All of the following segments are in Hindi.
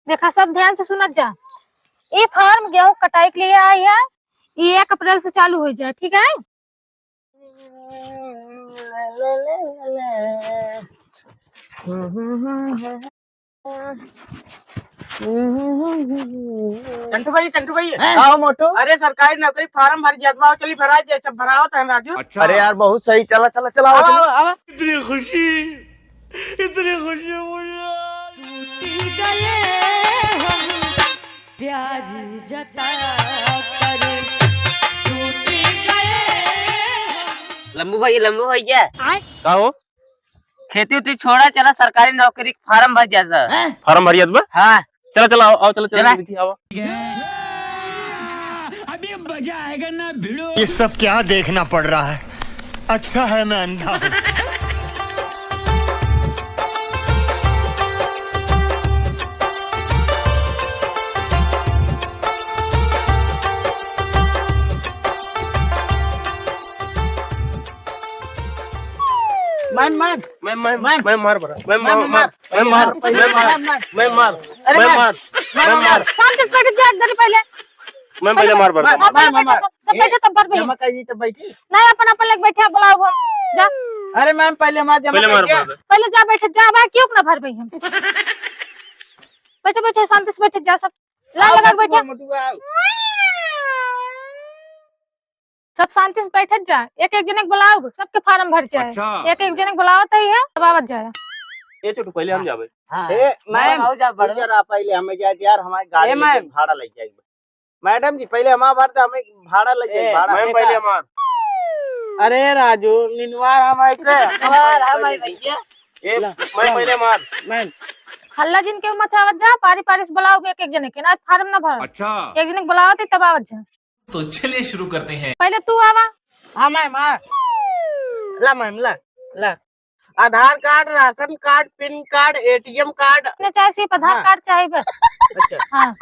देखा सब ध्यान से सुनत जा। ये फार्म गेहूं कटाई के लिए आई है। ये 1 अप्रैल से चालू हो जाए, ठीक है? चंटू भाई हाँ मोटू। अरे सरकारी नौकरी फार्म भर दिया, चली भरा सब भरा होता है राजू। अच्छा। अरे यार बहुत सही, चला चला चला इतनी खुशी टूट गए हम प्यार जता कर, टूट गए। लंबू भाई क्या का हो? खेती उती छोड़ा, चला सरकारी नौकरी फार्म भर जा। फार्म भरिया बा? हाँ चला चला आओ चला चला आओ। अभी मजा आएगा ना भिड़ो। ये सब क्या देखना पड़ रहा है? अच्छा है मैं अंधा हूँ। मैं पहले मार भर। सब बैठे तब भर भैया। नहीं अपन अपन लग बैठे बुलाओ हम जा। अरे मैम पहले मार पहले जा बैठे जा भाई, क्यों ना भर भैया। बैठे बैठे शांति से बैठे जा, सब लाइन लगा के बैठे। सब शांति से बैठे जा, एक एक जने बुलाओ, सबके फार्म भर जाए। एक एक जने बुलावत है तब आवत जाए। ये छोटू पहले हम जावे। मैम आओ जा बढ़ो। जरा पहले हमें जाए यार, हमारी गाड़ी में भाड़ा लग जाएगी। मैडम जी पहले हमारा भरता, हमें भाड़ा लग जाए। भाड़ा मैम पहले हमार। अरे राजू निनवार हमारे भैया मैं पहले मार। मैम हल्ला जिनके मचावत जा, पारी पारी से बुलाओगे एक एक जने के ना, फार्म ना भर। अच्छा एक जने बुलावत तब आवत जा। तो चलिए शुरू करते हैं। पहले तू आवा। हाँ मैम ला मैम ला Aadhaar card, ration card, PIN card, ATM card. चाहे सिर्फ आधार कार्ड चाहिए बस। अच्छा हाँ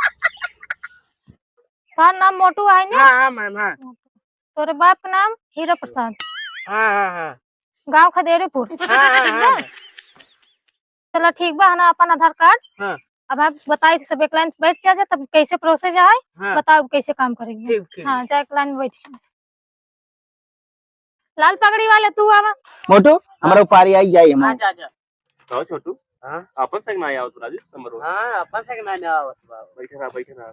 तुम्हारा नाम मोटू है ना? हाँ मैम हाँ। तोरे बाप का नाम हीरा प्रसाद। हाँ गाँव खदेरीपुर। चलो ठीक बा, है ना अपन आधार कार्ड। हाँ। अब आप बताइए सब एक लाइन बैठ जा तब कैसे प्रोसेस है। हाँ। बताओ कैसे काम करेंगे। ठीक। हाँ जा एक लाइन में बैठ जा। लाल पगड़ी वाले तू आवा। मोटू हमारा उपारी आई जाए। हम जा तो छोटू हाँ अपन से ना आओ तो राजू नंबर। हाँ अपन से ना आओ। बैठे ना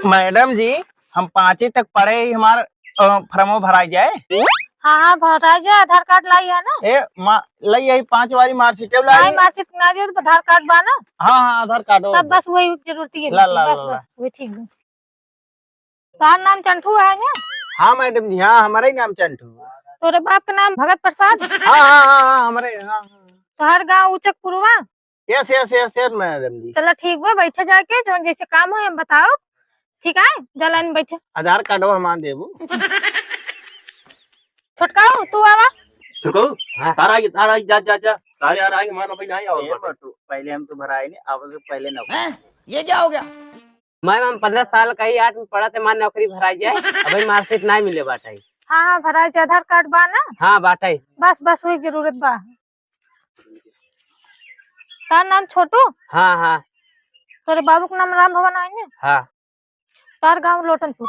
मैडम जी, हम 5वीं तक पढ़े ही हमारा फॉर्म भराई जाए। हाँ भरा जा, आधार कार्ड लाई है ना? लई यही 5 वाली मार्कशीट मार्कशीट ना दे तो आधार कार्ड बा ना? हाँ आधार कार्ड तब बस वही जरूरत है। बस वही ठीक है। तुम्हारा नाम चंटू है ना? हाँ मैडम जी हाँ, हमारा ही नाम चंटू। तोरे बाप का नाम भगत प्रसाद? हाँ हमारे हाँ। तोहर गाँव उचकपुरवा? यस मैडम जी। चलो ठीक बा, बैठे जाके जो जैसे काम हो हम बताओ, ठीक है? जा लाइन बैठे। आधार कार्ड हम देबू। छोटकाऊ तू आवा। हाँ। तारा जा तारे यार आएंगे मानो भाई नहीं आओ। पहले हम तो भराए नहीं, अब से पहले ना। ये क्या हो गया? मैम 15 साल का ही 8 में पढ़ा थे, मान नौकरी भराई जाए। अभी मार्कशीट नहीं मिले बाटा। हाँ भरा जा, आधार कार्ड बा ना? हाँ बाटा। बस वही जरूरत बा। तार नाम छोटू? हाँ। तोरे बाबू का नाम राम भवन है ना? हाँ। तार गाँव लोटनपुर,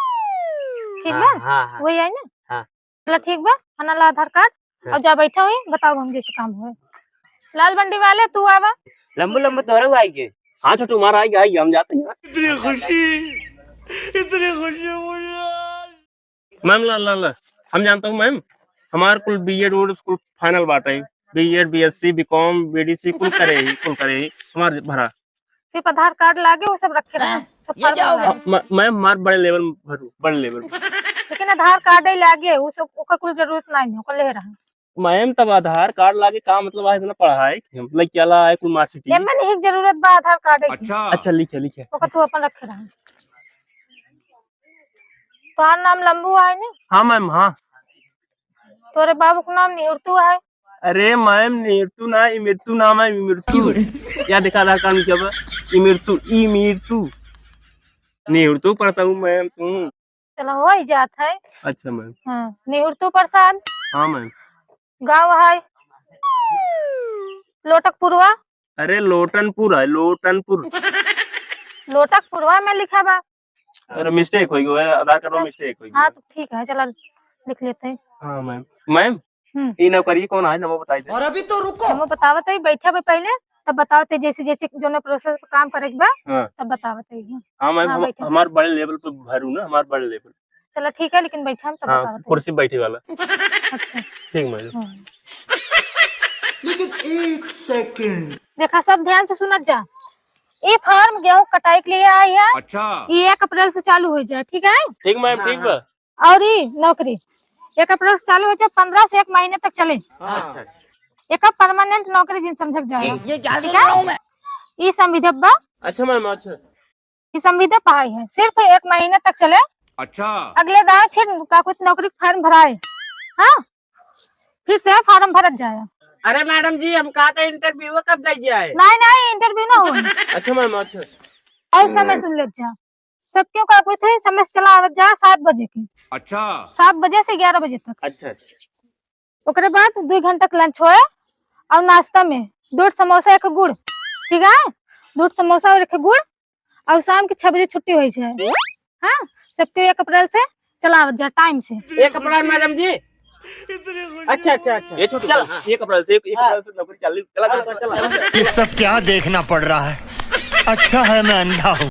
ठीक बा? हाँ। वही है ना? हाँ। चलो ठीक बा, हना ला आधार कार्ड और जा बैठा हुई बताओ हम जैसे काम हुए। लाल बंडी वाले तू आवा। लंबू तोरे आई के। हाँ छोटू हमारा आई हम जाते हैं। इतनी खुशी मैम ला हम जानता हूँ मैम, हमारे कुल बीएड और स्कूल फाइनल बाटा है। बीएड बीएससी बीकॉम बीडीसी कुल करे हमारे भरा। सिर्फ आधार कार्ड लागे वो सब रखे रहे। ये क्या हो गया? मैम हमारे बड़े लेवल भरू, बड़े लेवल। लेकिन आधार कार्ड ही लागे, वो सब ओकर कुल जरूरत नहीं है, ओकर ले रहा। मैम तब आधार कार्ड लागे का मतलब है इतना पढ़ाई मतलब क्या ला है कुल मार्कशीट। एमे नहीं जरूरत बा आधार कार्ड की। अच्छा लिखे ओकर तू अपन रखे रहा। तोहार नाम लंबू है ना? हाँ मैम हाँ। तोरे बाबू का नाम निहुर्तू है? अरे मैम निहुर्तू ना इमृत्यु नाम है। इमृत्यु क्या देखा आधार कार्ड में क्या बा? इमृत्यु निहुर्तू पढ़ता हूँ मैम। चलो हो ही जात है। अच्छा मैम। हाँ निहुर्तू प्रसाद। हाँ मैम। गाँव है लोटकपुरवा? अरे लोटनपुर है लोटनपुर। लोटकपुरवा में लिखा बा। अरे मिस्टेक हो गई है, आधार कार्ड में मिस्टेक हो गई हाँ है। तो ठीक है, चला लिख लेते हैं। हाँ मैम। मैम हम्म। ये नौकरी कौन है, नमो बताई दे। और अभी तो रुको। हम बतावत है, बैठे बे पहले तब बतावत है, जैसे जैसे जो ने प्रोसेस पे काम करे के बा हाँ तब बतावत है। हाँ मैम, हाँ, बैठे। हमारे बड़े लेवल पे भरू ना, हमारे बड़े लेवल। चलो ठीक है, लेकिन बैठे हम तब हाँ बतावत है। कुर्सी बैठी वाला। अच्छा। ठीक मैडम। हाँ। लेकिन एक सेकंड। देखा, सब ध्यान से सुनत जा। ये फार्म गेहूं कटाई के लिए आई है। अच्छा। ये 1 अप्रैल से चालू हो जाए, ठीक है। ठीक मैम, ठीक बा। और ये नौकरी 1 अप्रैल से चालू हो जाए, 15 से 1 महीने तक चले। अच्छा एक परमानेंट नौकरी जिन समझ जाए, ठीक है। ये संविदा बा, अच्छा मैम। अच्छा ये संविदा पढ़ाई है, सिर्फ 1 महीने तक चले। अच्छा। अगले दाए फिर का कुछ नौकरी फार्म भराए। हाँ, फिर से फार्म भरत जाए। अरे मैडम जी, हम कहा था इंटरव्यू कब दीजिए आए? नहीं, इंटरव्यू ना हो। अच्छा मैम। अच्छा और समय सुन ले जा, सब क्यों का कोई थे, समय से चला आवत जा 7 बजे की। अच्छा। 7 बजे से 11 बजे तक। अच्छा। ओकरे बाद 2 घंटा का लंच होए, और नाश्ता में 2 समोसा 1 गुड़, ठीक है। 2 समोसा और 1 गुड़, और शाम के 6 बजे छुट्टी हो जाए। हाँ, सबके 1 अप्रैल से चला आवत जा टाइम से। 1 अप्रैल मैडम जी। अच्छा अच्छा अच्छा, ये छोटू, 1 अप्रैल से 1 अप्रैल से नौकरी चालू। चला ये सब क्या देखना पड़ रहा है। अच्छा है मैं अंधा हूँ।